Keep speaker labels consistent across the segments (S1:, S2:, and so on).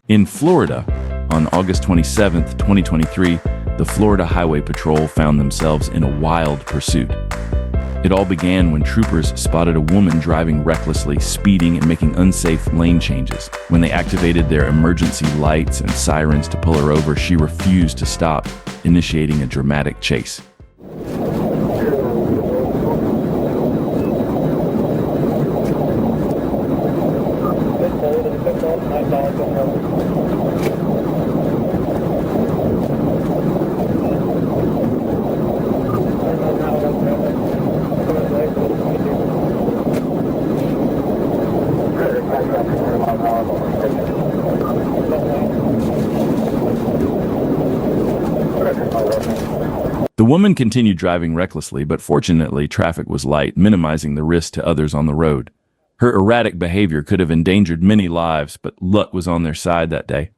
S1: In Florida, on August 27, 2023, the Florida Highway Patrol found themselves in a wild pursuit. It all began when troopers spotted a woman driving recklessly, speeding and making unsafe lane changes. When they activated their emergency lights and sirens to pull her over, she refused to stop, initiating a dramatic chase. The woman continued driving recklessly, but fortunately traffic was light, minimizing the risk to others on the road. Her erratic behavior could have endangered many lives, but luck was on their side that day.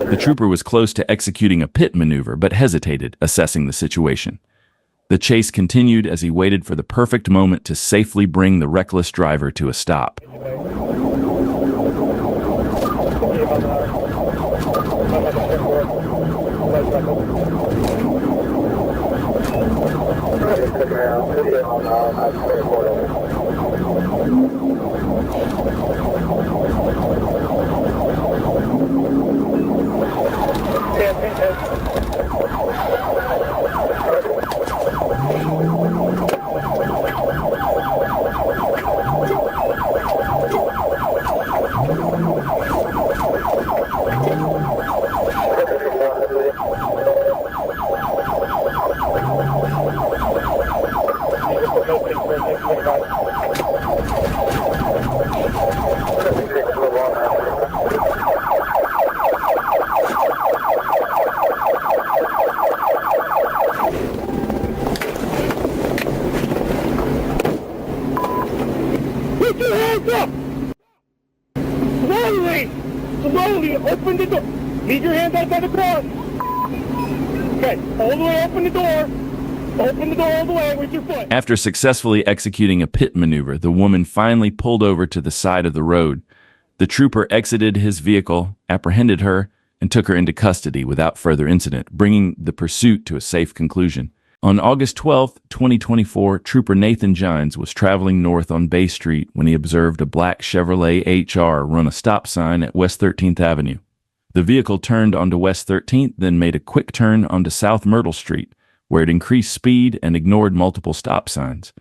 S1: The trooper was close to executing a pit maneuver, but hesitated, assessing the situation. The chase continued as he waited for the perfect moment to safely bring the reckless driver to a stop.
S2: Put your hands up! Slowly! Slowly! Open the door! Leave your hands outside the car! Okay, all the way, open the door! Open the door all the way with your foot!
S1: After successfully executing a pit maneuver, the woman finally pulled over to the side of the road. The trooper exited his vehicle, apprehended her, and took her into custody without further incident, bringing the pursuit to a safe conclusion. On August 12, 2024, Trooper Nathan Gines was traveling north on Bay Street when he observed a black Chevrolet HR run a stop sign at West 13th Avenue. The vehicle turned onto West 13th, then made a quick turn onto South Myrtle Street, where it increased speed and ignored multiple stop signs.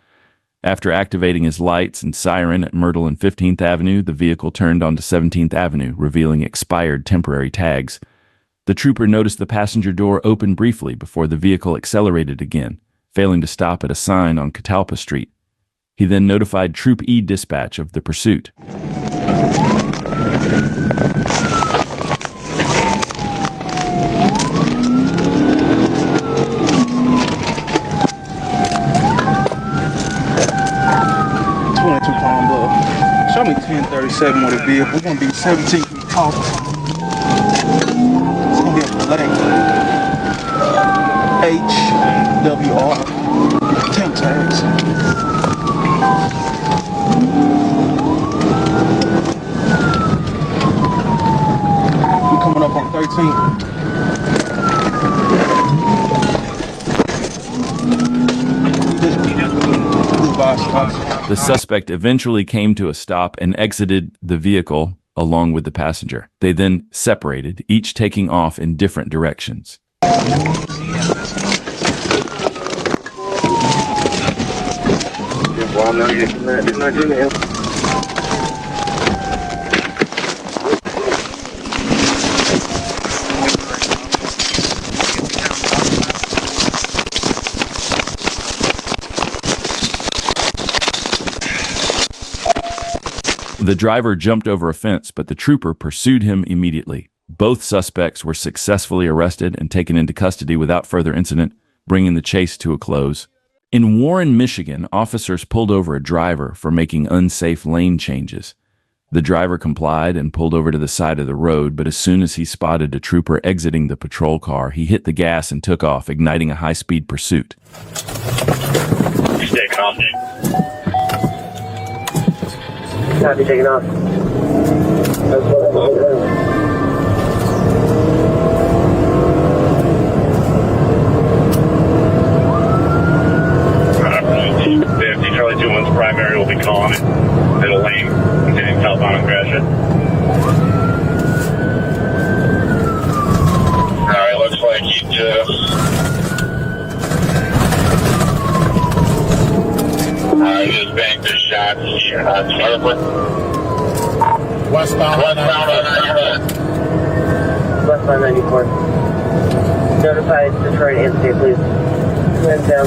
S1: After activating his lights and siren at Myrtle and 15th Avenue, the vehicle turned onto 17th Avenue, revealing expired temporary tags. The trooper noticed the passenger door open briefly before the vehicle accelerated again, failing to stop at a sign on Catalpa Street. He then notified Troop E dispatch of the pursuit.
S3: Show me 1037 with a vehicle. We're gonna be 17 feet tall. It's gonna be a black HWR temp tags.
S1: The suspect eventually came to a stop and exited the vehicle along with the passenger. They then separated, each taking off in different directions. The driver jumped over a fence, but the trooper pursued him immediately. Both suspects were successfully arrested and taken into custody without further incident, bringing the chase to a close. In Warren, Michigan, officers pulled over a driver for making unsafe lane changes. The driver complied and pulled over to the side of the road, but as soon as he spotted a trooper exiting the patrol car, he hit the gas and took off, igniting a high-speed pursuit.
S2: Stay calm.
S4: Copy, taking off.
S2: Charlie 21's primary will be calling it. Middle lane, continuing southbound and crash it. Alright, looks like he just... he just banged his shot here on Charlotte. Westbound on 94.
S4: Westbound 94. Notify Detroit and state, please. Hands down.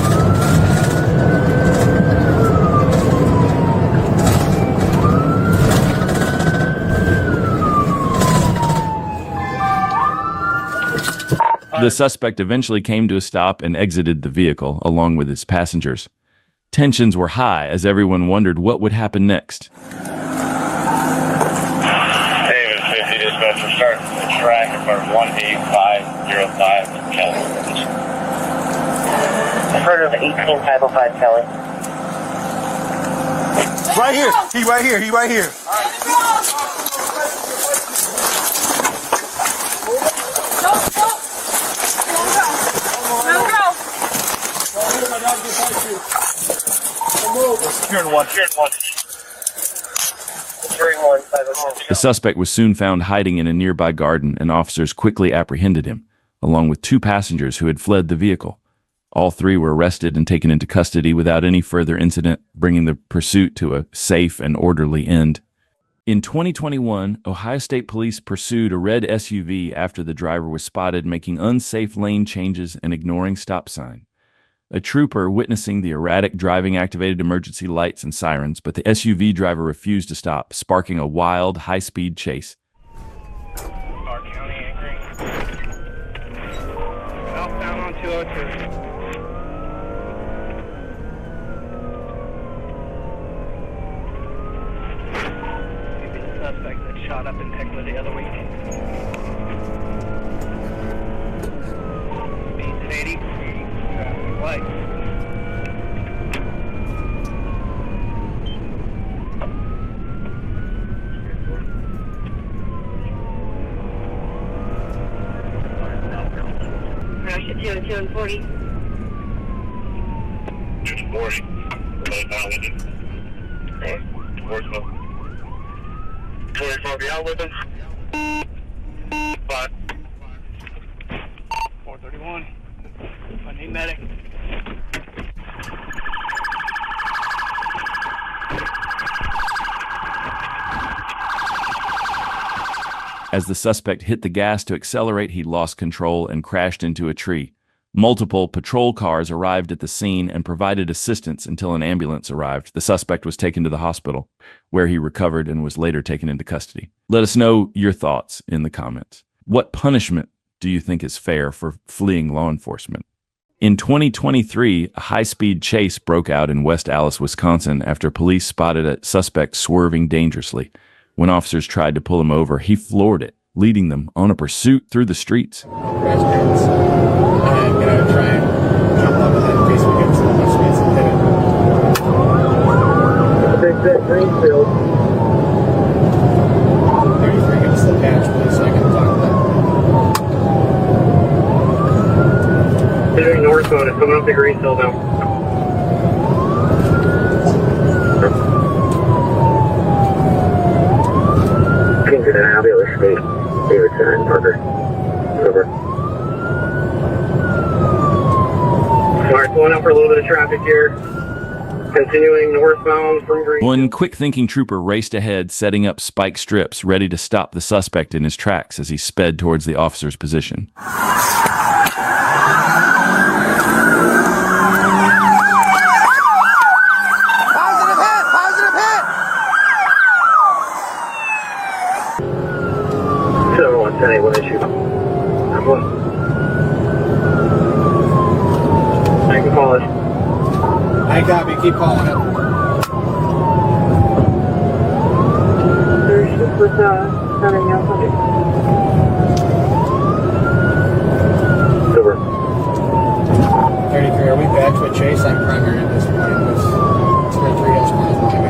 S1: The suspect eventually came to a stop and exited the vehicle, along with his passengers. Tensions were high as everyone wondered what would happen next.
S2: David 50 dispatcher, start the track for 18505 Kelly.
S4: Affirmative 18505 Kelly.
S3: Right here. He right here.
S2: Securing one.
S1: The suspect was soon found hiding in a nearby garden, and officers quickly apprehended him, along with two passengers who had fled the vehicle. All three were arrested and taken into custody without any further incident, bringing the pursuit to a safe and orderly end. In 2021, Ohio State Police pursued a red SUV after the driver was spotted making unsafe lane changes and ignoring stop sign. A trooper witnessing the erratic driving activated emergency lights and sirens, but the SUV driver refused to stop, sparking a wild, high-speed chase.
S2: Our county anchoring. Southbound on 202. Maybe the suspect that shot up in Pickler the other week. Speeds at 80. Traffic lights.
S4: Crash at 202 and 40.
S2: 240. Right now with him.
S4: There.
S2: Towards the 24 be out with him. 5. 431. I need medic.
S1: As the suspect hit the gas to accelerate, he lost control and crashed into a tree. Multiple patrol cars arrived at the scene and provided assistance until an ambulance arrived. The suspect was taken to the hospital, where he recovered and was later taken into custody. Let us know your thoughts in the comments. What punishment do you think is fair for fleeing law enforcement? In 2023, a high-speed chase broke out in West Allis, Wisconsin, after police spotted a suspect swerving dangerously. When officers tried to pull him over, he floored it, leading them on a pursuit through the streets.
S5: Pedestrians. And gonna try and jump up ahead in case we get so much space and hit it.
S4: Big Bet Greenfield.
S5: 33, give us the patch, please, so I can talk to them.
S2: Heading northbound, it's coming up the Greenfield now.
S4: Continuing northbound from Green.
S1: One quick-thinking trooper raced ahead, setting up spike strips, ready to stop the suspect in his tracks as he sped towards the officer's position.
S5: Positive hit! Positive hit!
S4: 7110 what issue? I'm one. I can call it.
S5: I copy. Keep calling it.
S4: 36 with 700. Over.
S5: 33. Are we back to a chase? I'm primary at this point. It's 33 else miles behind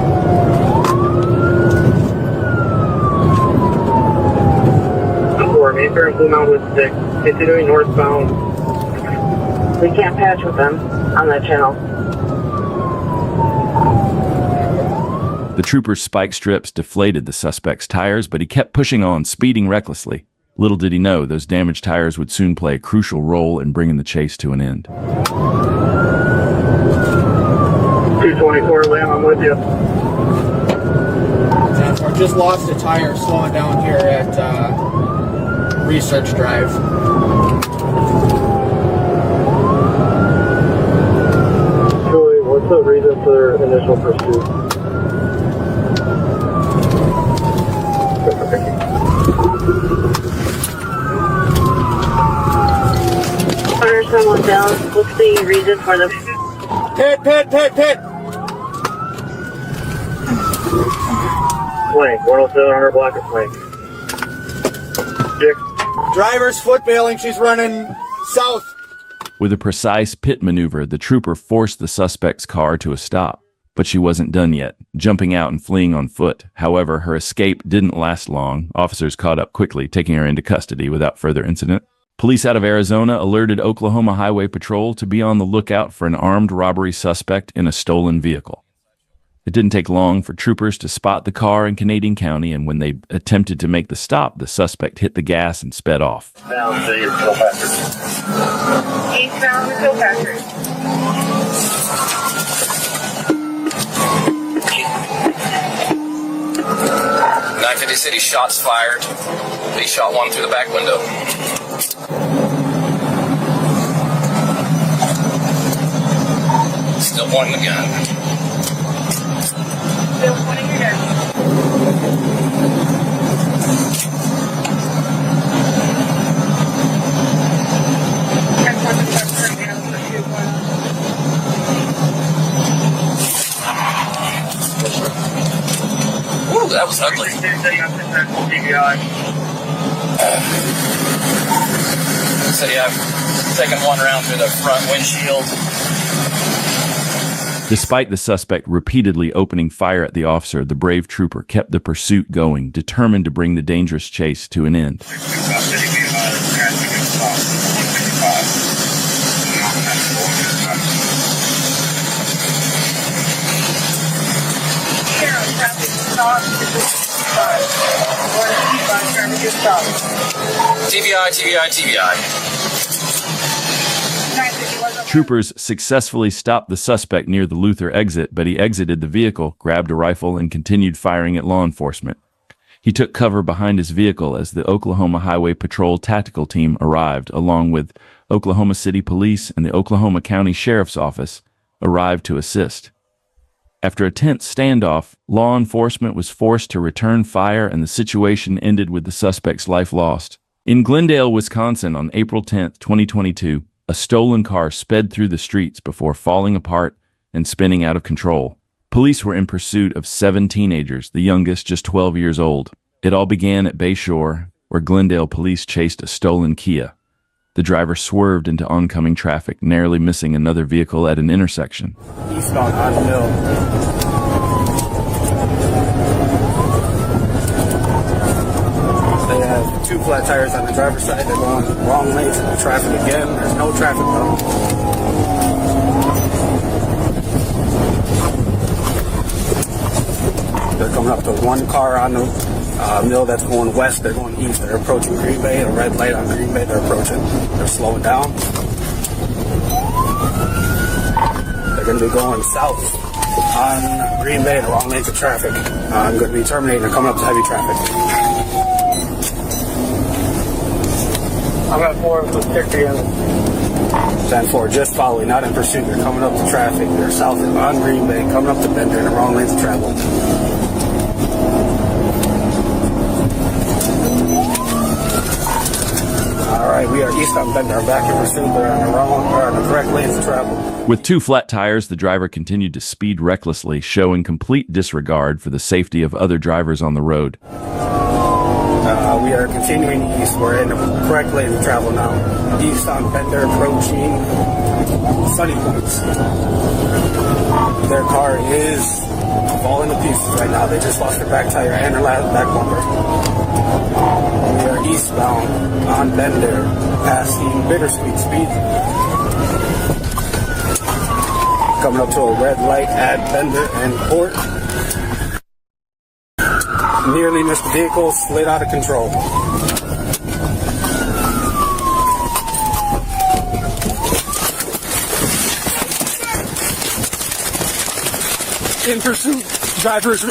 S5: me.
S4: 4, Mayfair and Blue Mountain with 6. Continuing northbound. We can't patch with them on that channel.
S1: The trooper's spike strips deflated the suspect's tires, but he kept pushing on, speeding recklessly. Little did he know those damaged tires would soon play a crucial role in bringing the chase to an end.
S4: 224, Lamb, I'm with you.
S5: 10-4. Just lost a tire slowing down here at Research Drive.
S4: Joey, what's the reason for their initial pursuit? Someone down. What's the reason for the
S5: Pit!
S4: flank? 107 block of flank. Dick.
S5: Driver's foot bailing. She's running south.
S1: With a precise pit maneuver, the trooper forced the suspect's car to a stop. But she wasn't done yet, jumping out and fleeing on foot. However, her escape didn't last long. Officers caught up quickly, taking her into custody without further incident. Police out of Arizona alerted Oklahoma Highway Patrol to be on the lookout for an armed robbery suspect in a stolen vehicle. It didn't take long for troopers to spot the car in Canadian County, and when they attempted to make the stop, the suspect hit the gas and sped off.
S4: Bound to Kilpatrick. Eastbound to Kilpatrick.
S6: 950 City, shots fired. They shot one through the back window. Still pointing the gun.
S4: Still pointing your gun.
S6: Ooh, that was ugly. So yeah, I've taken one round through the front windshield.
S1: Despite the suspect repeatedly opening fire at the officer, the brave trooper kept the pursuit going, determined to bring the dangerous chase to an end.
S6: TBI.
S1: Troopers successfully stopped the suspect near the Luther exit, but he exited the vehicle, grabbed a rifle, and continued firing at law enforcement. He took cover behind his vehicle as the Oklahoma Highway Patrol tactical team arrived, along with Oklahoma City Police and the Oklahoma County Sheriff's Office arrived to assist. After a tense standoff, law enforcement was forced to return fire, and the situation ended with the suspect's life lost. In Glendale, Wisconsin, on April 10, 2022, a stolen car sped through the streets before falling apart and spinning out of control. Police were in pursuit of 7 teenagers, the youngest just 12 years old. It all began at Bayshore, where Glendale police chased a stolen Kia. The driver swerved into oncoming traffic, narrowly missing another vehicle at an intersection.
S5: Eastbound on Mill. They have 2 flat tires on the driver's side. They're going the wrong lane to the traffic again. There's no traffic though. They're coming up to 1 car on the Mill that's going west. They're going east. They're approaching Green Bay. A red light on Green Bay. They're approaching. They're slowing down. They're going to be going south. on Green Bay, the wrong lanes of traffic. I'm going to be terminating and coming up to heavy traffic.
S2: I'm at 4 with 50 in.
S5: 10-4, just following, not in pursuit. They're coming up to traffic. They're south on Green Bay, coming up to Bender in the wrong lanes of travel. All right, we are east on Bender. I'm back in pursuit. They're on the correct lanes of travel.
S1: With 2 flat tires, the driver continued to speed recklessly, showing complete disregard for the safety of other drivers on the road.
S5: We are continuing east. We're in the correct lane of travel now. East on Bender, approaching Sunny Points. Their car is falling to pieces right now. They just lost their back tire and their back bumper. We are eastbound on Bender, passing Bittersweet Speed. Coming up to a red light at Bender and Port. Nearly missed the vehicle, slid out of control. In pursuit, drivers,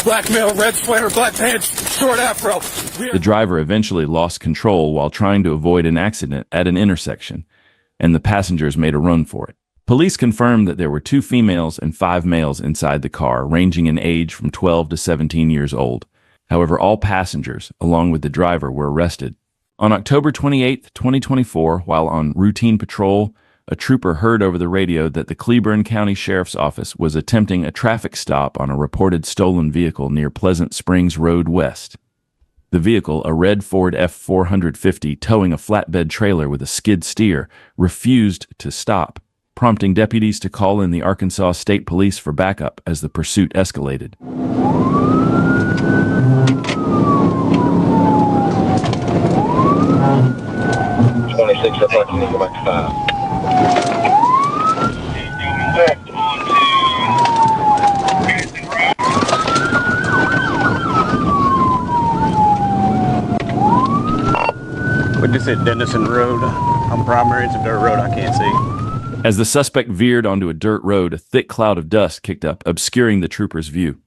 S5: black male, red sweater, black pants, short afro.
S1: The driver eventually lost control while trying to avoid an accident at an intersection, and the passengers made a run for it. Police confirmed that there were 2 females and 5 males inside the car, ranging in age from 12 to 17 years old. However, all passengers, along with the driver, were arrested. On October 28, 2024, while on routine patrol, a trooper heard over the radio that the Cleburne County Sheriff's Office was attempting a traffic stop on a reported stolen vehicle near Pleasant Springs Road West. The vehicle, a red Ford F-450 towing a flatbed trailer with a skid steer, refused to stop, prompting deputies to call in the Arkansas State Police for backup as the pursuit escalated.
S6: 26, approaching, go back to 5.
S2: Left onto Harrison Road.
S7: We just hit Dennison Road on Primary. It's a dirt road I can't see.
S1: As the suspect veered onto a dirt road, a thick cloud of dust kicked up, obscuring the trooper's view.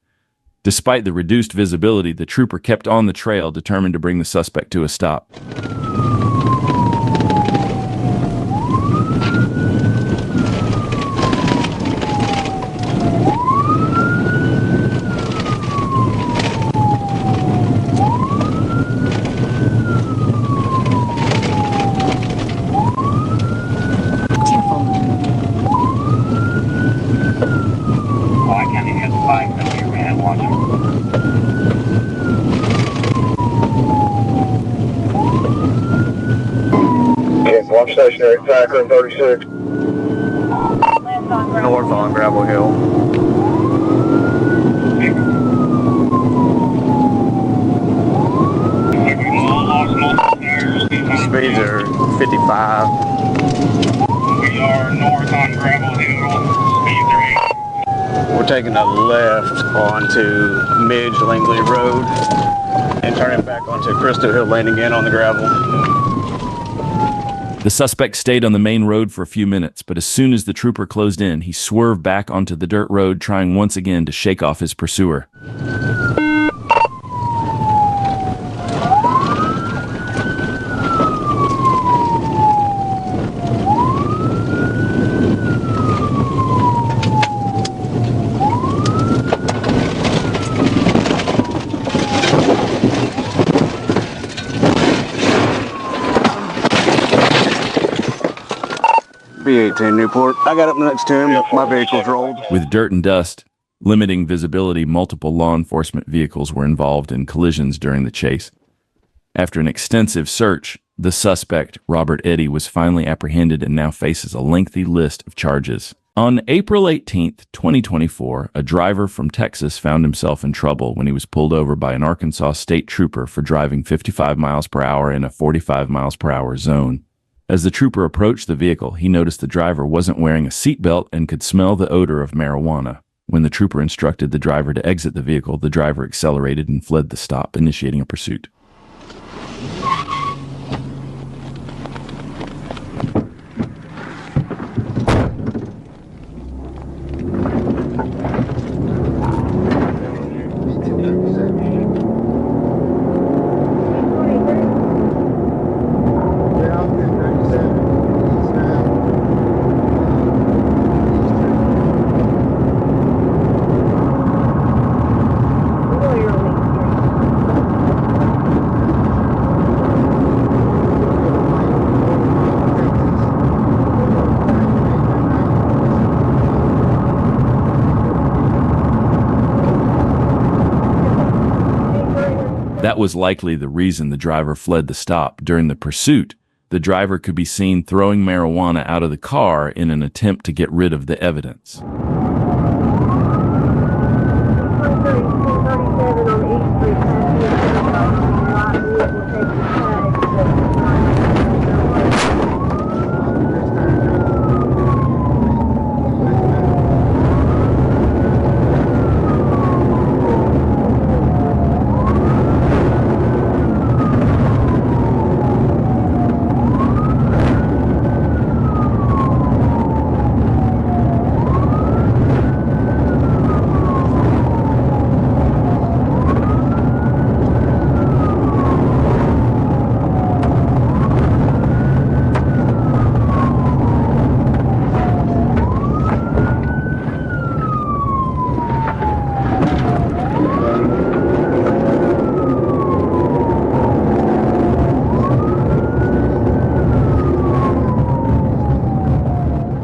S1: Despite the reduced visibility, the trooper kept on the trail, determined to bring the suspect to a stop.
S2: I can't even get the 5 minutes here, man. Watch him.
S6: Yes, watch stationary, Packer 36.
S7: North on Gravel Hill. Speeds are 55.
S2: We are north on Gravel Hill, speed 3.
S7: We're taking a left onto Midge Langley Road and turning back onto Crystal Hill Lane again on the gravel.
S1: The suspect stayed on the main road for a few minutes, but as soon as the trooper closed in, he swerved back onto the dirt road, trying once again to shake off his pursuer.
S7: B18 Newport. I got up next to him. My vehicle's rolled.
S1: With dirt and dust limiting visibility, multiple law enforcement vehicles were involved in collisions during the chase. After an extensive search, the suspect, Robert Eddy, was finally apprehended and now faces a lengthy list of charges. On April 18, 2024, a driver from Texas found himself in trouble when he was pulled over by an Arkansas state trooper for driving 55 miles per hour in a 45 miles per hour zone. As the trooper approached the vehicle, he noticed the driver wasn't wearing a seatbelt and could smell the odor of marijuana. When the trooper instructed the driver to exit the vehicle, the driver accelerated and fled the stop, initiating a pursuit. That was likely the reason the driver fled the stop. During the pursuit, the driver could be seen throwing marijuana out of the car in an attempt to get rid of the evidence.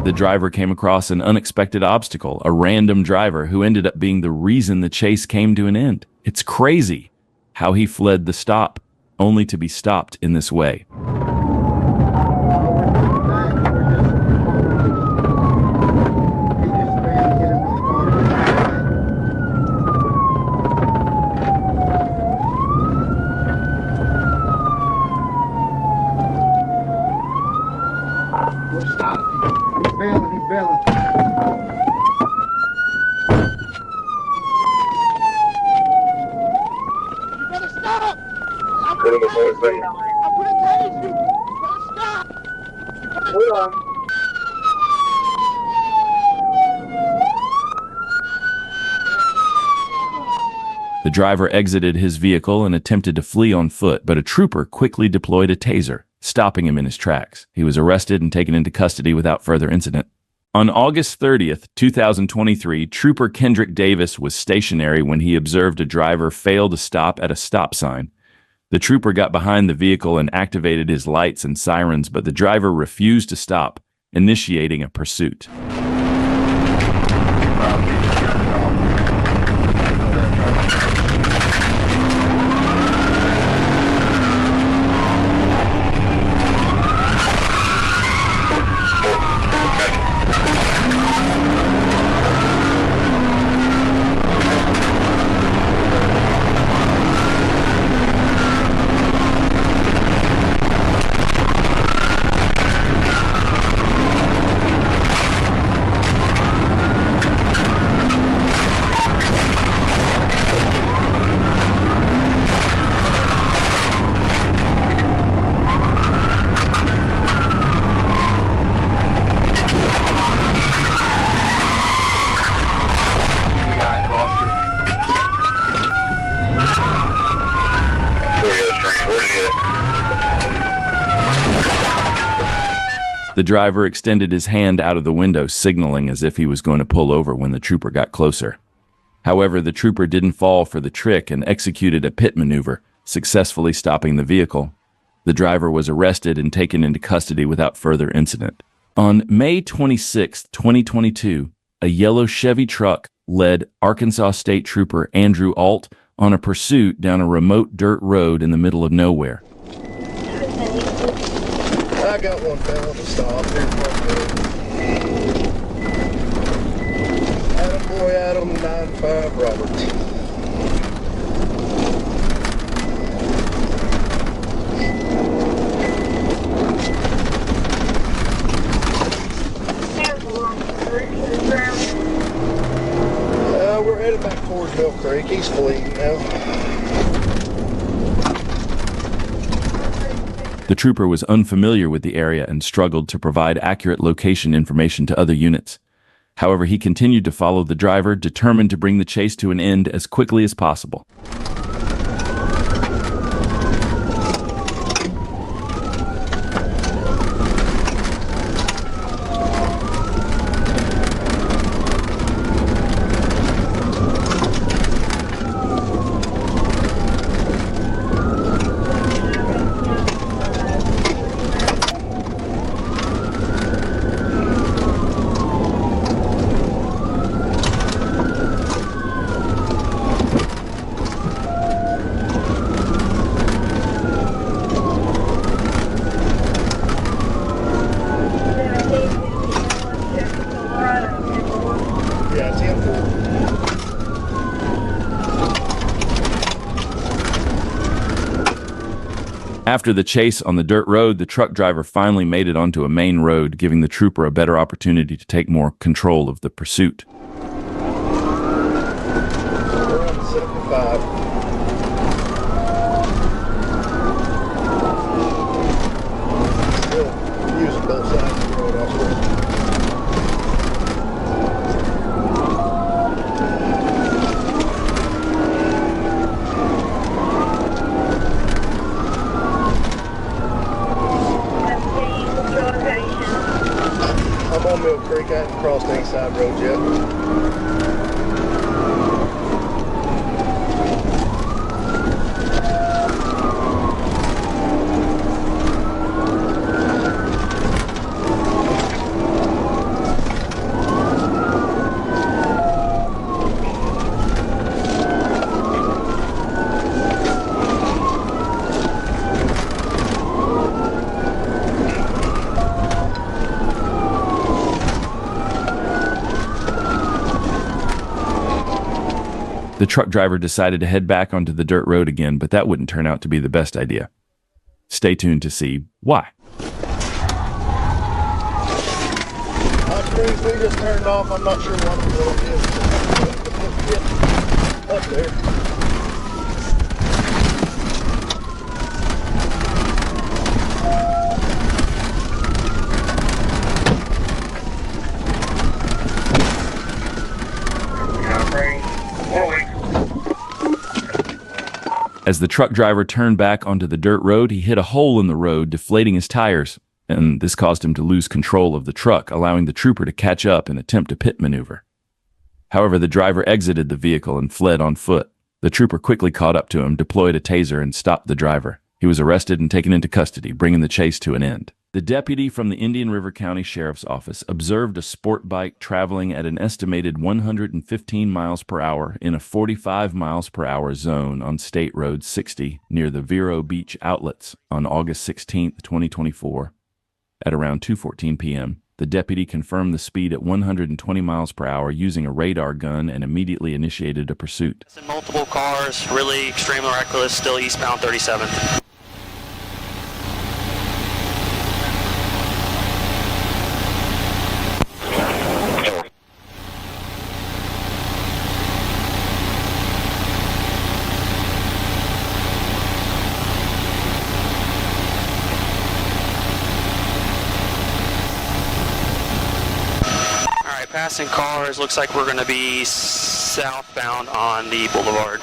S1: The driver came across an unexpected obstacle, a random driver who ended up being the reason the chase came to an end. It's crazy how he fled the stop, only to be stopped in this way.
S3: He's bailing.
S2: You better stop! I'm gonna tase you! I'm gonna tase you! You better stop!
S4: Hold on.
S1: The driver exited his vehicle and attempted to flee on foot, but a trooper quickly deployed a taser, stopping him in his tracks. He was arrested and taken into custody without further incident. On August 30th, 2023, Trooper Kendrick Davis was stationary when he observed a driver fail to stop at a stop sign. The trooper got behind the vehicle and activated his lights and sirens, but the driver refused to stop, initiating a pursuit. The driver extended his hand out of the window, signaling as if he was going to pull over when the trooper got closer. However, the trooper didn't fall for the trick and executed a pit maneuver, successfully stopping the vehicle. The driver was arrested and taken into custody without further incident. On May 26, 2022, a yellow Chevy truck led Arkansas State Trooper Andrew Alt on a pursuit down a remote dirt road in the middle of nowhere.
S8: I got one fella to stop here. Attaboy Adam 95 Roberts. We're headed back towards Mill Creek. He's fleeing now.
S1: The trooper was unfamiliar with the area and struggled to provide accurate location information to other units. However, he continued to follow the driver, determined to bring the chase to an end as quickly as possible. After the chase on the dirt road, the truck driver finally made it onto a main road, giving the trooper a better opportunity to take more control of the pursuit.
S8: We're on 75. Still using both sides of the road, I swear. I'm on Mill Creek. I haven't crossed any side roads yet.
S1: The truck driver decided to head back onto the dirt road again, but that wouldn't turn out to be the best idea. Stay tuned to see why.
S8: My screens, we just turned off. I'm not sure what it is. Up there.
S1: As the truck driver turned back onto the dirt road, he hit a hole in the road, deflating his tires, and this caused him to lose control of the truck, allowing the trooper to catch up and attempt a pit maneuver. However, the driver exited the vehicle and fled on foot. The trooper quickly caught up to him, deployed a taser, and stopped the driver. He was arrested and taken into custody, bringing the chase to an end. The deputy from the Indian River County Sheriff's Office observed a sport bike traveling at an estimated 115 miles per hour in a 45 miles per hour zone on State Road 60 near the Vero Beach outlets on August 16, 2024. At around 2:14 p.m., the deputy confirmed the speed at 120 miles per hour using a radar gun and immediately initiated a pursuit.
S9: Multiple cars, really extremely reckless, still eastbound 37th. Passing cars, looks like we're going to be southbound on the boulevard.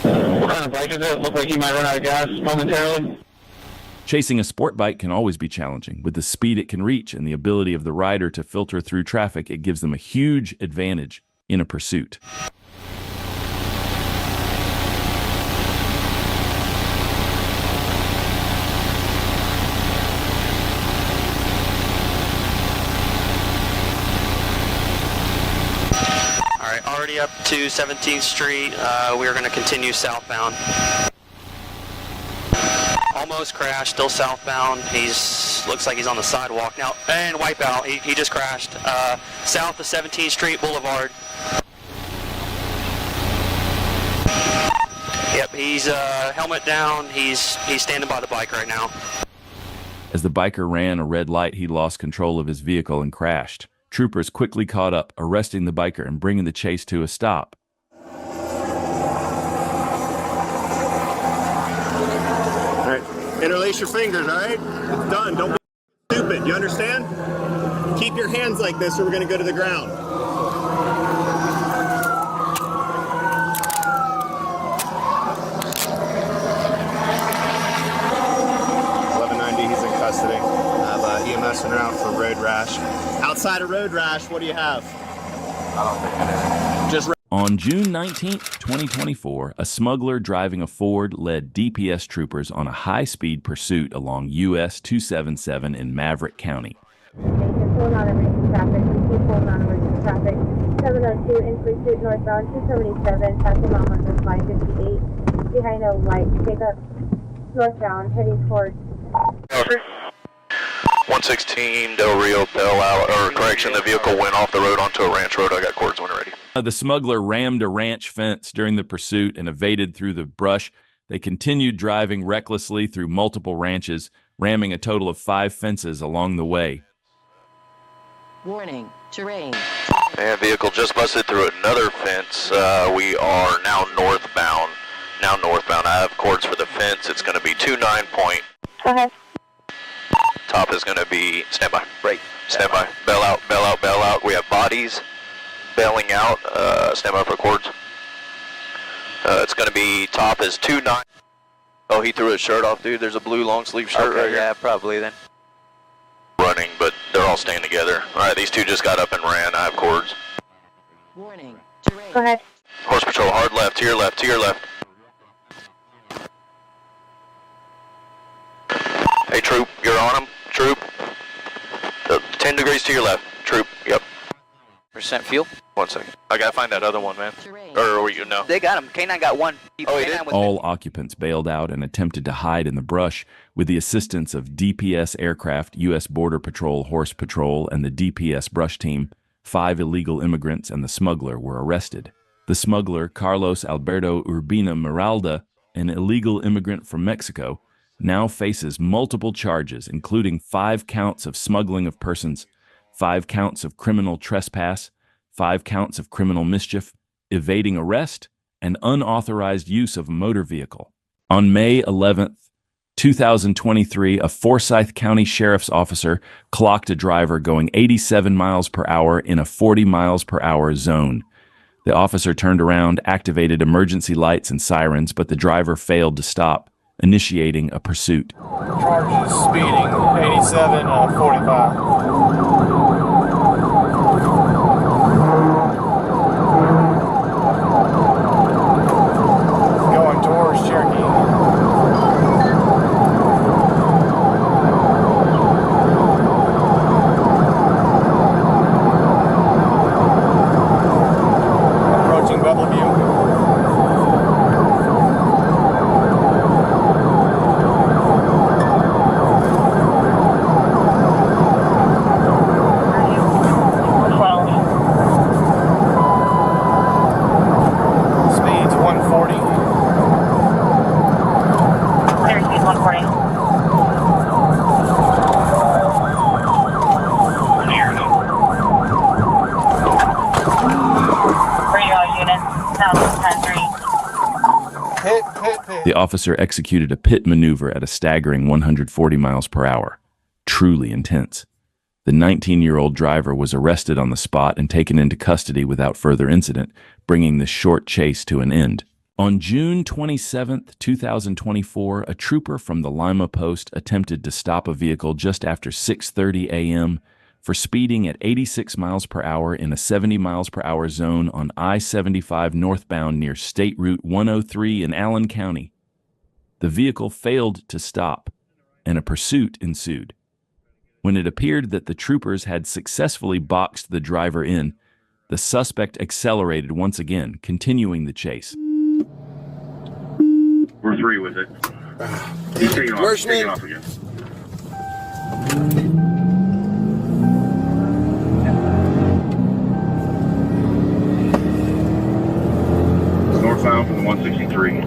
S7: What kind of bike is it? Look like you might run out of gas momentarily.
S1: Chasing a sport bike can always be challenging. With the speed it can reach and the ability of the rider to filter through traffic, it gives them a huge advantage in a pursuit.
S9: Already up to 17th Street. We are going to continue southbound. Almost crashed, still southbound. Looks like he's on the sidewalk now. And wipeout, he just crashed. South of 17th Street Boulevard. Yep, he's helmet down. He's standing by the bike right now.
S1: As the biker ran a red light, he lost control of his vehicle and crashed. Troopers quickly caught up, arresting the biker and bringing the chase to a stop.
S2: All right, interlace your fingers, all right? It's done. Don't be stupid, you understand? Keep your hands like this or we're gonna go to the ground. He's in custody. I have EMS en route for road rash. Outside of road rash, what do you have? I don't think anything. Just
S1: On June 19, 2024, a smuggler driving a Ford led DPS troopers on a high-speed pursuit along US 277 in Maverick County.
S10: Pulling on emergency traffic. We keep pulling on emergency traffic. 702 in pursuit northbound 277, passing on 558. Behind a light pickup northbound heading towards.
S9: Over. 1
S7: 116 Del Rio Bell out, or correction, the vehicle went off the road onto a ranch road. I got cords when ready.
S1: The smuggler rammed a ranch fence during the pursuit and evaded through the brush. They continued driving recklessly through multiple ranches, ramming a total of 5 fences along the way.
S11: Warning, terrain.
S7: And vehicle just busted through another fence. We are now northbound. I have cords for the fence. It's going to be 29 point.
S10: Okay.
S7: Top is going to be standby. Right. Standby. Bail out, bail out, bail out. We have bodies bailing out. Standby for cords. It's going to be top is 29. Oh, he threw his shirt off, dude. There's a blue long sleeve shirt right here.
S12: Yeah, probably then.
S7: Running, but they're all staying together. All right, these two just got up and ran. I have cords.
S11: Warning, terrain.
S10: Go ahead.
S7: Horse patrol, hard left, to your left, to your left. Hey, troop, you're on them. Troop. 10 degrees to your left. Troop, yep.
S12: Percent fuel.
S7: 1 second. I gotta find that other one, man.
S11: Terrain.
S7: Or you know.
S12: They got him. K9 got one.
S7: Oh, he did?
S1: All occupants bailed out and attempted to hide in the brush with the assistance of DPS aircraft, U.S. Border Patrol, Horse Patrol, and the DPS brush team. 5 illegal immigrants and the smuggler were arrested. The smuggler, Carlos Alberto Urbina Miralda, an illegal immigrant from Mexico, now faces multiple charges, including 5 counts of smuggling of persons, 5 counts of criminal trespass, 5 counts of criminal mischief, evading arrest, and unauthorized use of a motor vehicle. On May 11th, 2023, a Forsyth County Sheriff's officer clocked a driver going 87 miles per hour in a 40 miles per hour zone. The officer turned around, activated emergency lights and sirens, but the driver failed to stop, initiating a pursuit.
S2: Charges speeding, 87, 45. Going towards Cherokee. Approaching Bellevue. Speed's 140.
S10: Clear speed 140. Radio unit, 10-3.
S2: Pit.
S1: The officer executed a pit maneuver at a staggering 140 miles per hour. Truly intense. The 19-year-old driver was arrested on the spot and taken into custody without further incident, bringing the short chase to an end. On June 27, 2024, a trooper from the Lima post attempted to stop a vehicle just after 6:30 a.m. for speeding at 86 miles per hour in a 70 miles per hour zone on I-75 northbound near State Route 103 in Allen County. The vehicle failed to stop, and a pursuit ensued. When it appeared that the troopers had successfully boxed the driver in, the suspect accelerated once again, continuing the chase.
S8: Where 3 was it? He's taking off again. Northbound from the 163.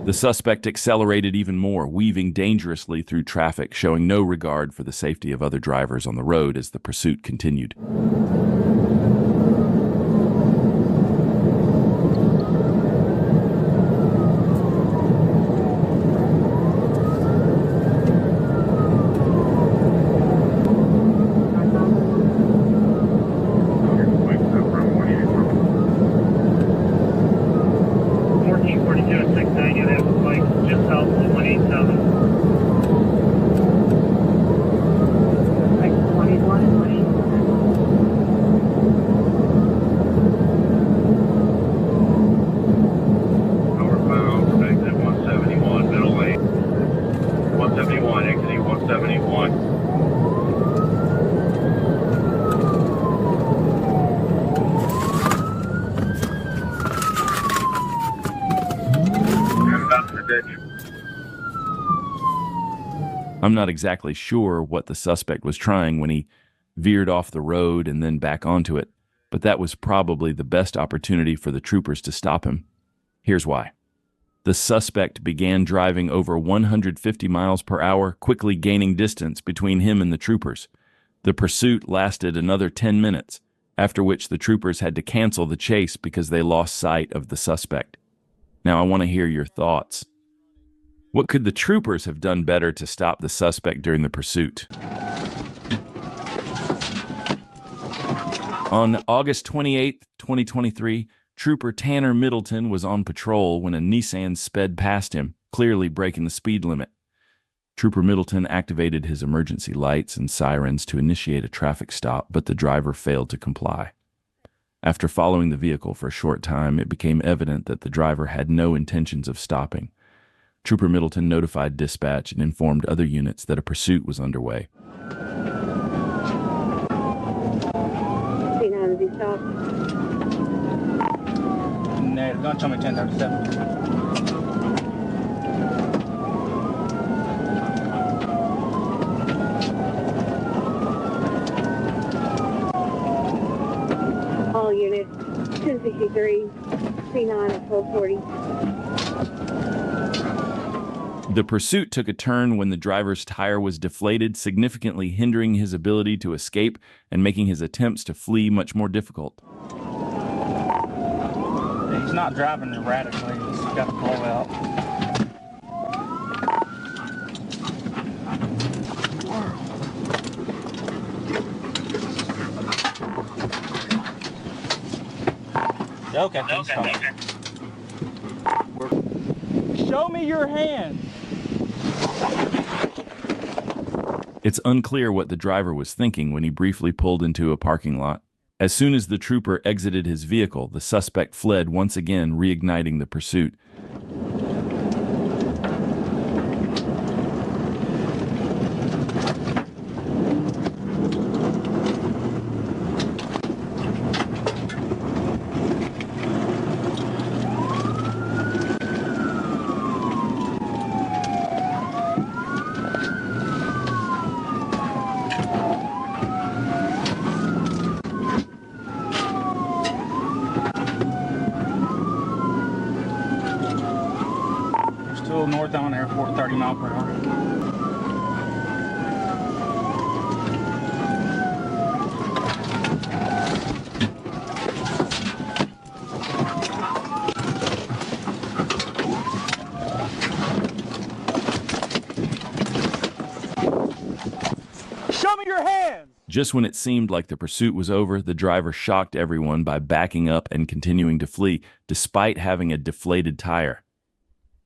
S1: The suspect accelerated even more, weaving dangerously through traffic, showing no regard for the safety of other drivers on the road as the pursuit continued. I'm not exactly sure what the suspect was trying when he veered off the road and then back onto it, but that was probably the best opportunity for the troopers to stop him. Here's why. The suspect began driving over 150 miles per hour, quickly gaining distance between him and the troopers. The pursuit lasted another 10 minutes, after which the troopers had to cancel the chase because they lost sight of the suspect. Now I want to hear your thoughts. What could the troopers have done better to stop the suspect during the pursuit? On August 28, 2023, Trooper Tanner Middleton was on patrol when a Nissan sped past him, clearly breaking the speed limit. Trooper Middleton activated his emergency lights and sirens to initiate a traffic stop, but the driver failed to comply. After following the vehicle for a short time, it became evident that the driver had no intentions of stopping. Trooper Middleton notified dispatch and informed other units that a pursuit was underway.
S3: No, don't tell me 1037.
S10: All units, 1063, C9 at 1240.
S1: The pursuit took a turn when the driver's tire was deflated, significantly hindering his ability to escape and making his attempts to flee much more difficult.
S3: He's not driving erratically, he's got a blowout. Okay, he's fine. Show me your hand.
S1: It's unclear what the driver was thinking when he briefly pulled into a parking lot. As soon as the trooper exited his vehicle, the suspect fled, once again reigniting the pursuit.
S3: Still northbound airport, 30 mile per hour. Show me your hands!
S1: Just when it seemed like the pursuit was over, the driver shocked everyone by backing up and continuing to flee, despite having a deflated tire.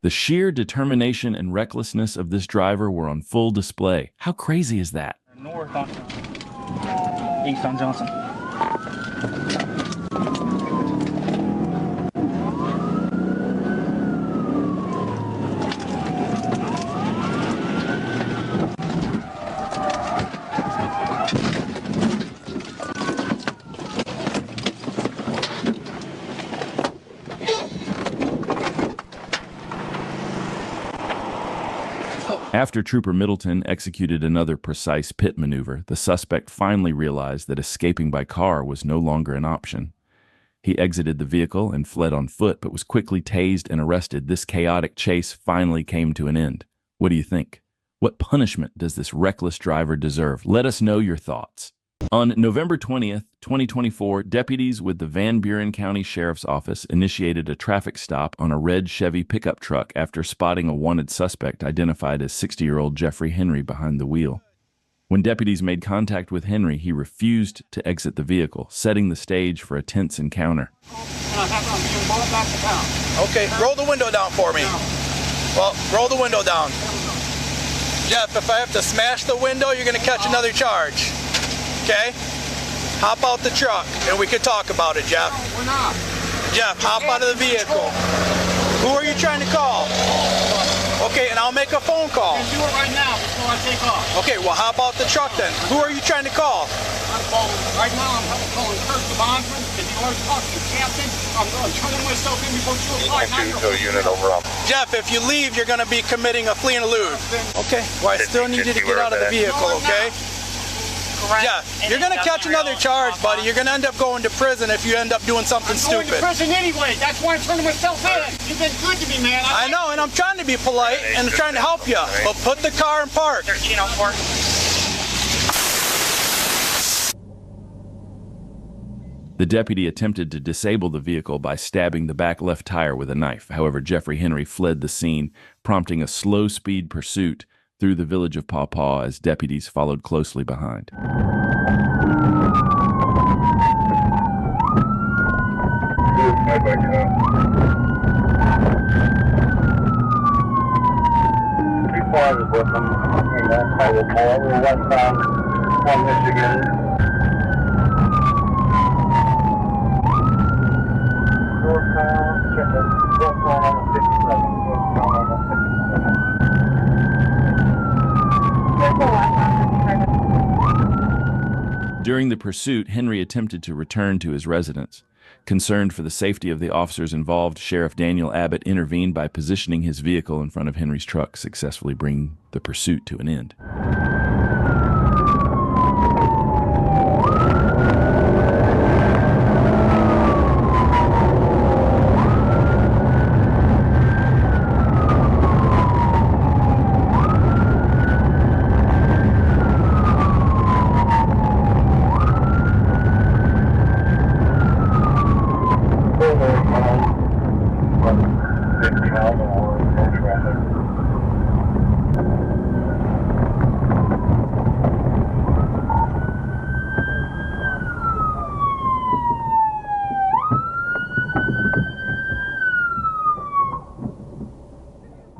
S1: The sheer determination and recklessness of this driver were on full display. How crazy is that?
S3: North on East on Johnson.
S1: After Trooper Middleton executed another precise pit maneuver, the suspect finally realized that escaping by car was no longer an option. He exited the vehicle and fled on foot, but was quickly tased and arrested. This chaotic chase finally came to an end. What do you think? What punishment does this reckless driver deserve? Let us know your thoughts. On November 20th, 2024, deputies with the Van Buren County Sheriff's Office initiated a traffic stop on a red Chevy pickup truck after spotting a wanted suspect identified as 60-year-old Jeffrey Henry behind the wheel. When deputies made contact with Henry, he refused to exit the vehicle, setting the stage for a tense encounter.
S8: Okay, roll the window down for me. Well, roll the window down. Jeff, if I have to smash the window, you're going to catch another charge. Okay? Hop out the truck and we can talk about it, Jeff.
S2: We're not.
S8: Jeff, hop out of the vehicle. Who are you trying to call? Okay, and I'll make a phone call.
S2: You can do it right now before I take off.
S8: Okay, well, hop out the truck then. Who are you trying to call?
S2: I'm calling right now. I'm calling Kurt the bondsman because want to talk to you, Captain. I'm turning myself in before 2 o'clock.
S3: unit overall.
S8: Jeff, if you leave, you're going to be committing a flee and elude. Okay. Well, I still need you to get out of the vehicle, okay? Jeff, you're going to catch another charge, buddy. You're going to end up going to prison if you end up doing something
S2: I'm going
S8: stupid.
S2: to prison anyway. That's why I'm turning myself in. You've been good to me, man.
S8: I know, and I'm trying to be polite and trying to help you. But put the car in park.
S2: 1304.
S1: The deputy attempted to disable the vehicle by stabbing the back left tire with a knife. However, Jeffrey Henry fled the scene, prompting a slow-speed pursuit through the village of Paw Paw as deputies followed closely behind.
S3: With them, we're westbound on Michigan.
S1: During the pursuit, Henry attempted to return to his residence. Concerned for the safety of the officers involved, Sheriff Daniel Abbott intervened by positioning his vehicle in front of Henry's truck, successfully bringing the pursuit to an end.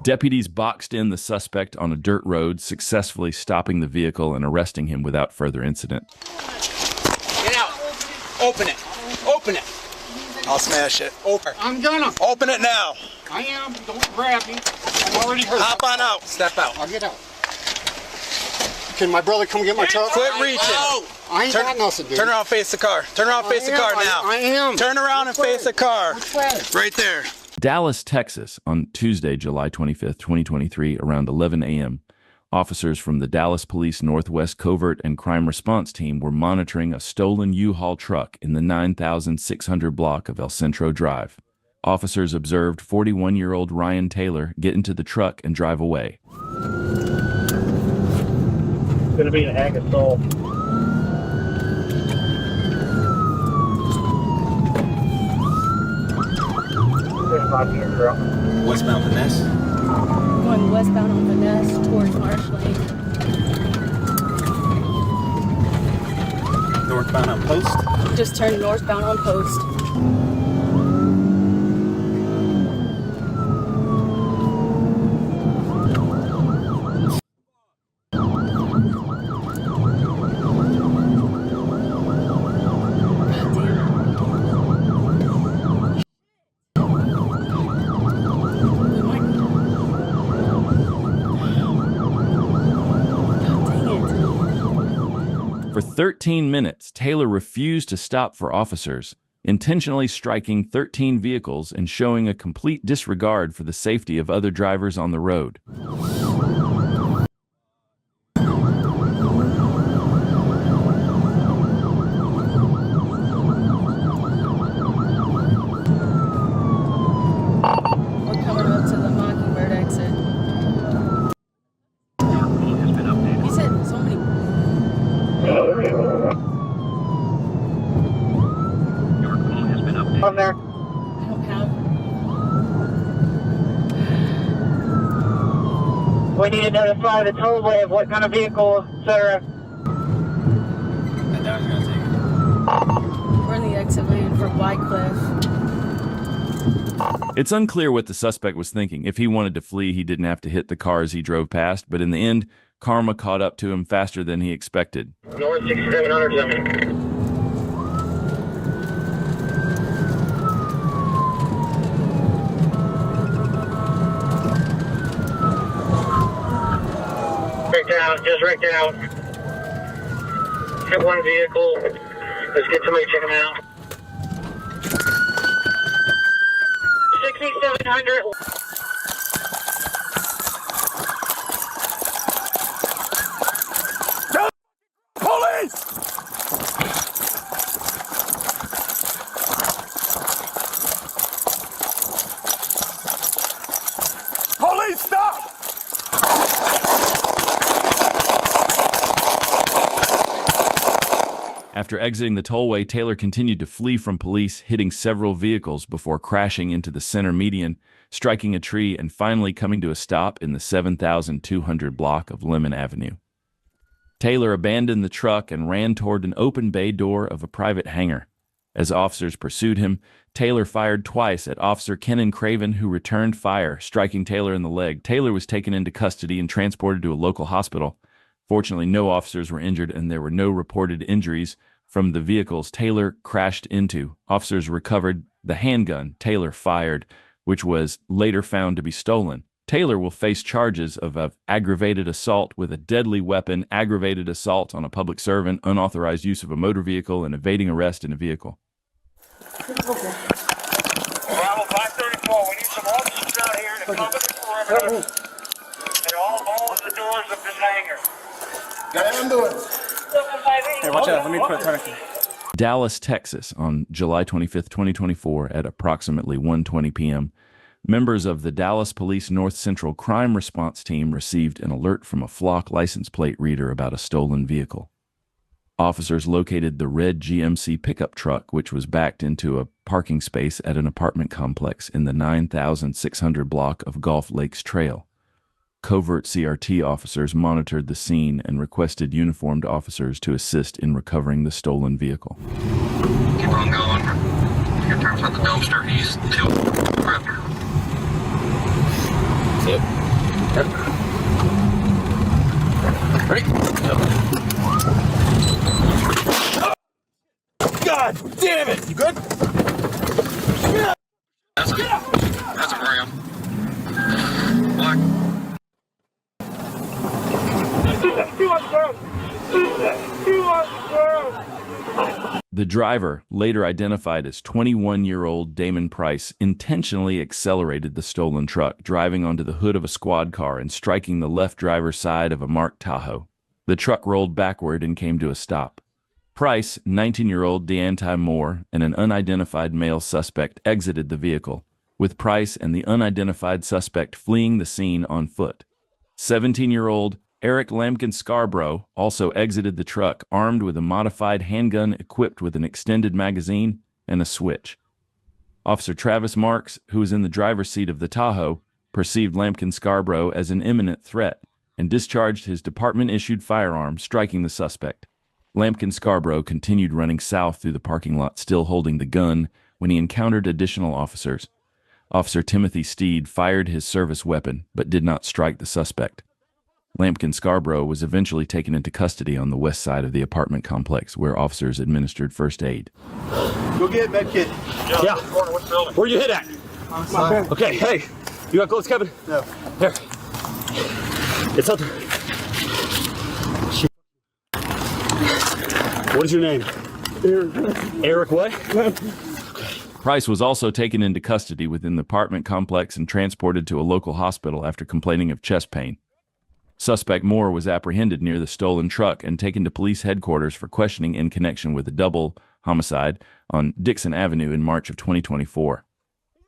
S1: Deputies boxed in the suspect on a dirt road, successfully stopping the vehicle and arresting him without further incident.
S8: Get out. Open it. Open it. I'll smash it. Open.
S2: I'm gonna.
S8: Open it now.
S2: I am. Don't grab me. I'm already hurt.
S8: Hop on out. Step out.
S2: I'll get out. Can my brother come get my truck?
S8: Quit reaching.
S2: I ain't got nothing, dude.
S8: Turn around, face the car. Turn around, face the car now.
S2: I am.
S8: Turn around and face the car.
S2: Which way?
S8: Right there.
S1: Dallas, Texas, on Tuesday, July 25th, 2023, around 11 a.m., officers from the Dallas Police Northwest Covert and Crime Response Team were monitoring a stolen U-Haul truck in the 9600 block of El Centro Drive. Officers observed 41-year-old Ryan Taylor get into the truck and drive away.
S2: It's gonna be an act of soul.
S5: Westbound Finesse.
S10: Going westbound on Finesse towards Marsh Lane.
S5: Northbound on Post.
S10: Just turned northbound on Post.
S1: For 13 minutes, Taylor refused to stop for officers, intentionally striking 13 vehicles and showing a complete disregard for the safety of other drivers on the road.
S10: We're coming up to the Mockingbird exit. He said so many.
S2: On there.
S10: I don't have.
S2: We need to notify the tollway of what kind of vehicle, etc.
S5: And that was gonna take
S10: We're in the exit lane for Wycliffe.
S1: It's unclear what the suspect was thinking. If he wanted to flee, he didn't have to hit the cars he drove past, but in the end, karma caught up to him faster than he expected.
S2: North 6700 Jimmy. Rigged out, just rigged out. Hit one vehicle. Let's get somebody to check him out.
S4: 800.
S2: Police! Police, stop!
S1: After exiting the tollway, Taylor continued to flee from police, hitting several vehicles before crashing into the center median, striking a tree, and finally coming to a stop in the 7,200 block of Lemon Avenue. Taylor abandoned the truck and ran toward an open bay door of a private hangar. As officers pursued him, Taylor fired twice at Officer Kenan Craven, who returned fire, striking Taylor in the leg. Taylor was taken into custody and transported to a local hospital. Fortunately, no officers were injured and there were no reported injuries from the vehicles Taylor crashed into. Officers recovered the handgun Taylor fired, which was later found to be stolen. Taylor will face charges of aggravated assault with a deadly weapon, aggravated assault on a public servant, unauthorized use of a motor vehicle, and evading arrest in a vehicle.
S2: Bravo 534, we need some officers out here to cover the perimeter and all of the doors of this hangar.
S5: Hey, watch out. Let me put it.
S1: Dallas, Texas, on July 25, 2024, at approximately 1:20 p.m., members of the Dallas Police North Central Crime Response Team received an alert from a flock license plate reader about a stolen vehicle. Officers located the red GMC pickup truck, which was backed into a parking space at an apartment complex in the 9,600 block of Gulf Lakes Trail. Covert CRT officers monitored the scene and requested uniformed officers to assist in recovering the stolen vehicle.
S6: Keep on going. Your turn for the dumpster. He's still prepped. Yep. Ready?
S2: God damn it! You good?
S6: That's a ram. Black.
S1: The driver, later identified as 21-year-old Damon Price, intentionally accelerated the stolen truck, driving onto the hood of a squad car and striking the left driver's side of a marked Tahoe. The truck rolled backward and came to a stop. Price, 19-year-old Deanti Moore, and an unidentified male suspect exited the vehicle, with Price and the unidentified suspect fleeing the scene on foot. 17-year-old Eric Lampkin Scarborough also exited the truck armed with a modified handgun equipped with an extended magazine and a switch. Officer Travis Marks, who was in the driver's seat of the Tahoe, perceived Lampkin Scarborough as an imminent threat and discharged his department-issued firearm, striking the suspect. Lampkin Scarborough continued running south through the parking lot, still holding the gun, when he encountered additional officers. Officer Timothy Steed fired his service weapon, but did not strike the suspect. Lampkin Scarborough was eventually taken into custody on the west side of the apartment complex, where officers administered first aid.
S3: Go get med kit.
S2: Yeah. Where you hit at? Okay, hey. You got clothes, Kevin?
S3: No.
S2: Here. It's up there. What is your name? Eric what?
S1: Price was also taken into custody within the apartment complex and transported to a local hospital after complaining of chest pain. Suspect Moore was apprehended near the stolen truck and taken to police headquarters for questioning in connection with a double homicide on Dixon Avenue in March of 2024.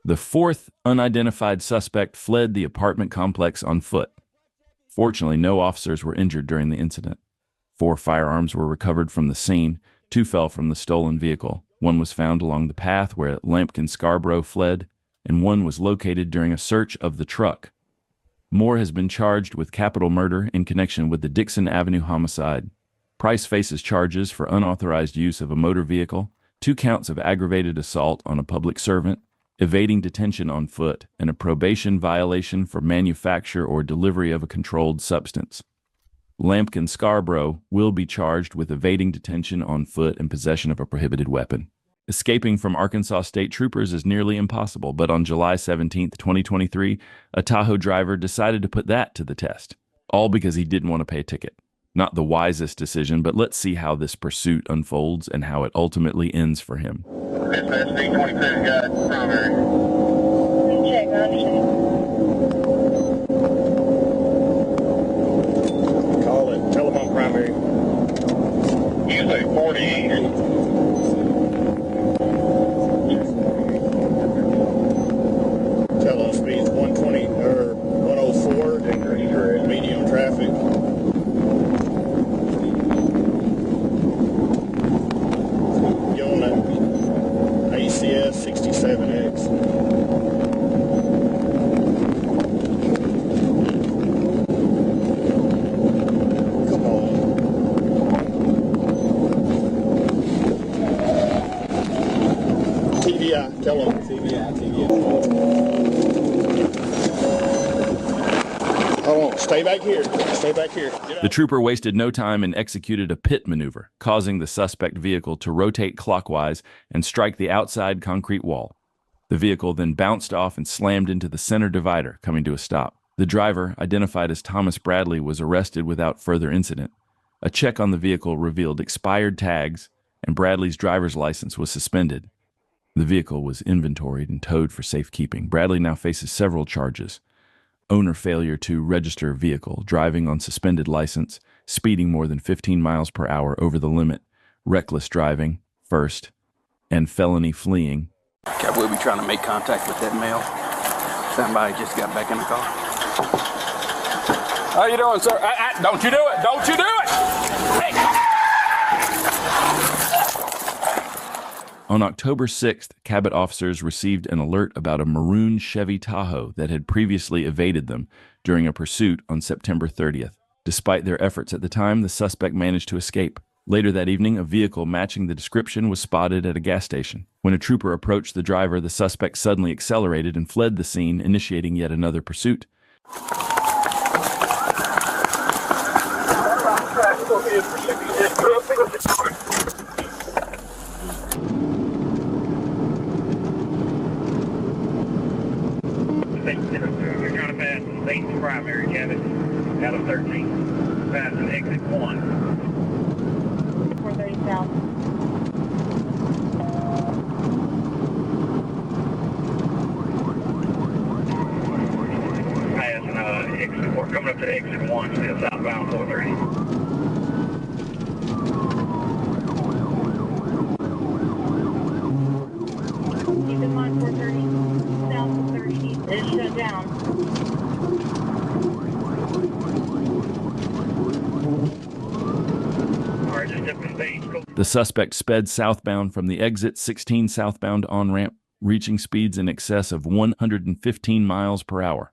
S1: The fourth unidentified suspect fled the apartment complex on foot. Fortunately, no officers were injured during the incident. 4 firearms were recovered from the scene. 2 fell from the stolen vehicle. 1 was found along the path where Lampkin Scarborough fled, and 1 was located during a search of the truck. Moore has been charged with capital murder in connection with the Dixon Avenue homicide. Price faces charges for unauthorized use of a motor vehicle, 2 counts of aggravated assault on a public servant, evading detention on foot, and a probation violation for manufacture or delivery of a controlled substance. Lampkin Scarborough will be charged with evading detention on foot and possession of a prohibited weapon. Escaping from Arkansas State Troopers is nearly impossible, but on July 17, 2023, a Tahoe driver decided to put that to the test, all because he didn't want to pay a ticket. Not the wisest decision, but let's see how this pursuit unfolds and how it ultimately ends for him.
S4: Dispatch 825 got primary. Check.
S2: Call it. Tell them I'm primary.
S6: You say 48.
S2: Tell them speed's 120 or 104. Medium traffic. You on that ACS 67X. Come on. TVI, tell them. TVI. Hold on, stay back here. Stay back here.
S1: The trooper wasted no time and executed a pit maneuver, causing the suspect vehicle to rotate clockwise and strike the outside concrete wall. The vehicle then bounced off and slammed into the center divider, coming to a stop. The driver, identified as Thomas Bradley, was arrested without further incident. A check on the vehicle revealed expired tags, and Bradley's driver's license was suspended. The vehicle was inventoried and towed for safekeeping. Bradley now faces several charges: owner failure to register vehicle, driving on suspended license, speeding more than 15 miles per hour over the limit, reckless driving, first, and felony fleeing.
S5: Okay, we'll be trying to make contact with that male. Somebody just got back in the car. How you doing, sir? Don't you do it! Don't you do it! Hey.
S1: On October 6th, Cabot officers received an alert about a maroon Chevy Tahoe that had previously evaded them during a pursuit on September 30th. Despite their efforts at the time, the suspect managed to escape. Later that evening, a vehicle matching the description was spotted at a gas station. When a trooper approached the driver, the suspect suddenly accelerated and fled the scene, initiating yet another pursuit.
S6: You're trying to pass the state's primary, Kevin, out of 13. Pass an exit 1.
S10: 430 south.
S6: Passing exit 4, coming up to exit 1, still southbound 430.
S10: Keep in mind 430 south of 30 is shut down.
S1: The suspect sped southbound from the exit 16 southbound on-ramp, reaching speeds in excess of 115 miles per hour.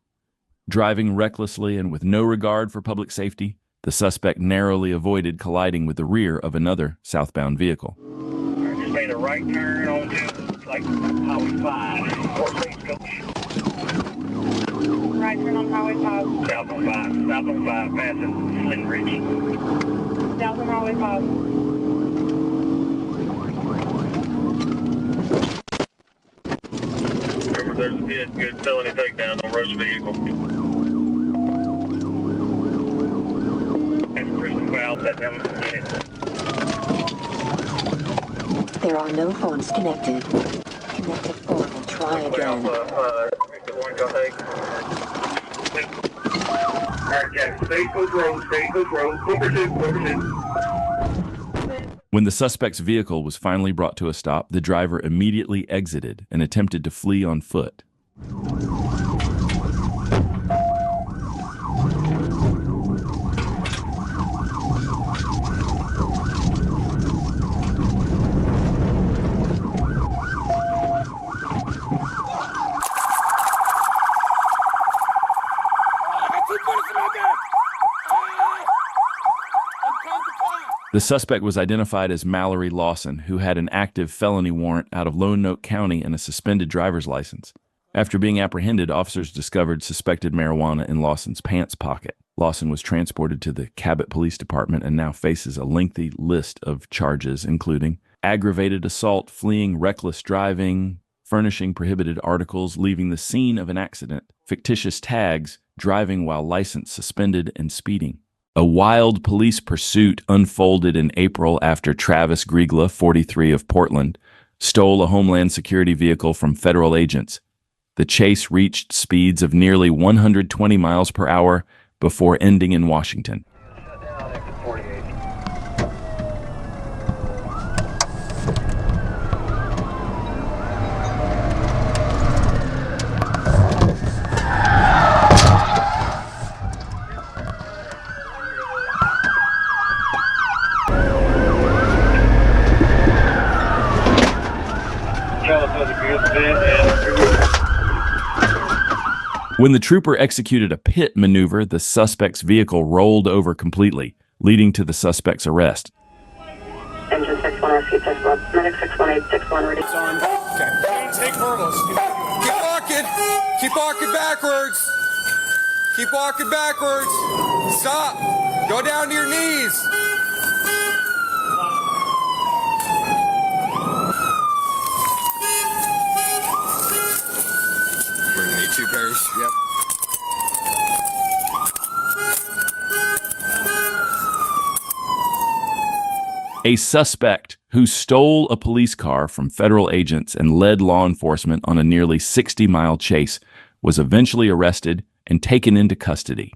S1: Driving recklessly and with no regard for public safety, the suspect narrowly avoided colliding with the rear of another southbound vehicle.
S6: Just made a right turn onto, like, Highway 5, Fort Stagecoach.
S10: Right turn on Highway 5.
S6: South on 5, passing Flint Ridge.
S10: South on Highway 5.
S6: Remember, there's a good felony takedown on Rush vehicle. That's prison valve, that them in it.
S11: There are no phones connected. Connected phone will try again.
S6: Alright, Jack, Stagecoach Road, Clipper 2.
S1: When the suspect's vehicle was finally brought to a stop, the driver immediately exited and attempted to flee on foot. The suspect was identified as Mallory Lawson, who had an active felony warrant out of Lonoke County and a suspended driver's license. After being apprehended, officers discovered suspected marijuana in Lawson's pants pocket. Lawson was transported to the Cabot Police Department and now faces a lengthy list of charges, including aggravated assault, fleeing reckless driving, furnishing prohibited articles, leaving the scene of an accident, fictitious tags, driving while license suspended, and speeding. A wild police pursuit unfolded in April after Travis Griegla, 43 of Portland, stole a Homeland Security vehicle from federal agents. The chase reached speeds of nearly 120 miles per hour before ending in Washington. When the trooper executed a pit maneuver, the suspect's vehicle rolled over completely, leading to the suspect's arrest.
S4: Engine 61 rescue test medic 61861 ready.
S5: Okay. Take verbals. Keep walking. Keep walking backwards. Keep walking backwards. Stop. Go down to your knees. We're gonna need 2 pairs. Yep.
S1: A suspect who stole a police car from federal agents and led law enforcement on a nearly 60-mile chase was eventually arrested and taken into custody.